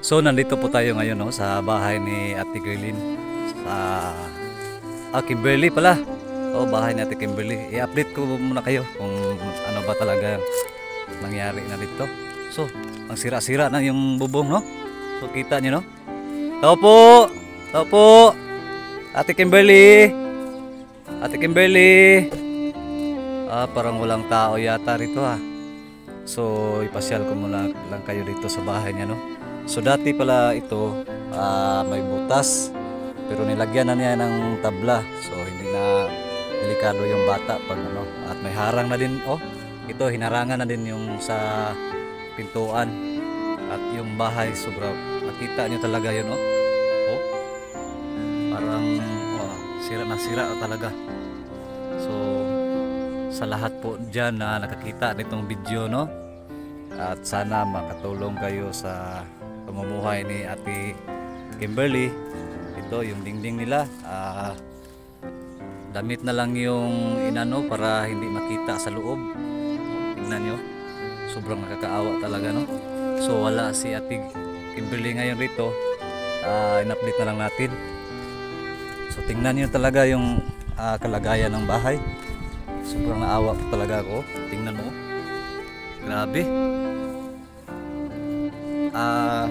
So nandito po tayo ngayon no, sa bahay ni Ate Gerlin sa Kimberly pala. O bahay ni Ate Kimberly. I-update ko muna kayo kung ano ba talaga nangyari na dito. So, ang sira-sira na yung bubong no. So kita niyo no. Tao po. Tao po. Ate Kimberly. Ate Kimberly. Parang walang tao yata rito ha. So ipasyal ko muna lang kayo dito sa bahay niya no. So dati pala ito may butas pero nilagyan na niya ng tabla. So hindi na delikado yung bata pag ano. At may harang na din oh. Ito hinarangan na din yung sa pintuan. At yung bahay sobra nakita niyo talaga yun oh. Oh. Parang sira na sira talaga. So sa lahat po diyan na nakakita nitong video no. At sana makatulong kayo sa pamumuhay ni Ate Kimberly. Ito yung dingding nila damit na lang yung inano para hindi makita sa loob. Tingnan nyo, sobrang nakakaawa talaga no. So wala si Ate Kimberly ngayon rito. In-update na lang natin. So tingnan nyo talaga yung kalagayan ng bahay. Sobrang naawa po talaga ako. Tingnan mo, grabe.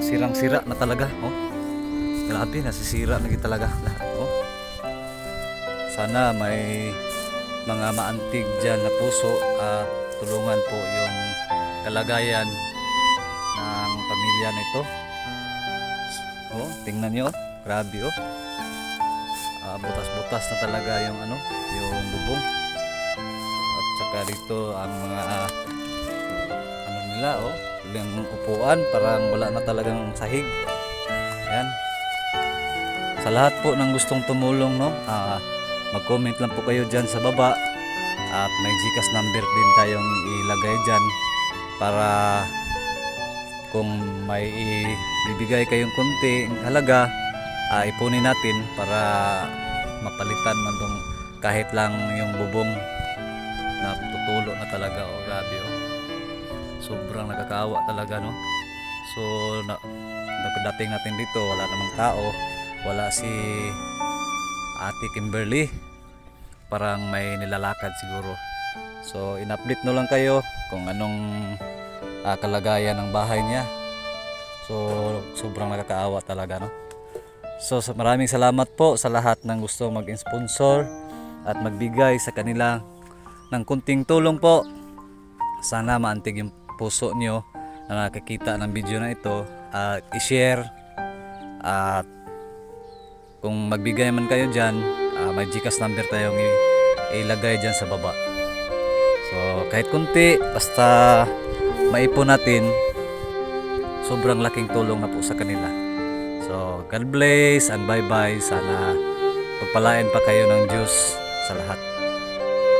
Sirang-sira na talaga oh. Grabe, nasisira lagi talaga lahat oh. Sana may mga maantig dyan na puso at tulungan po yung kalagayan ng pamilya nito oh. Tingnan nyo oh. Grabe oh. Butas-butas na talaga yung ano, yung bubong. At saka dito ang mga ano nila oh, yung upuan parang wala na talagang sahig. Yan. Sa lahat po ng gustong tumulong no, mag-comment lang po kayo dyan sa baba. At may GCash number din tayong ilagay dyan para kung may ibibigay kayong konti halaga, ipunin natin para mapalitan man dong kahit lang yung bubong na tutulo na talaga oh. Grabe oh. Sobrang nakakaawa talaga no. So pagdating natin dito wala namang tao, wala si Ate Kimberly, parang may nilalakad siguro. So in-update no lang kayo kung anong kalagayan ng bahay niya. So sobrang nakakaawa talaga no. So maraming salamat po sa lahat ng gusto mag-sponsor at magbigay sa kanila ng kunting tulong po. Sana maantig yung puso nyo na nakakita ng video na ito at i-share. At kung magbigay man kayo dyan, may GCash number tayong ilagay dyan sa baba. So kahit kunti, basta maipon natin, sobrang laking tulong na po sa kanila. So God bless and bye bye. Sana pagpalain pa kayo ng Diyos sa lahat.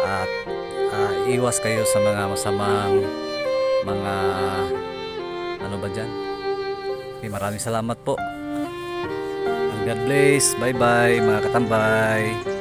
At iwas kayo sa mga masamang mga ano ba dyan. Okay, maraming salamat po. God bless. Bye bye mga katambay.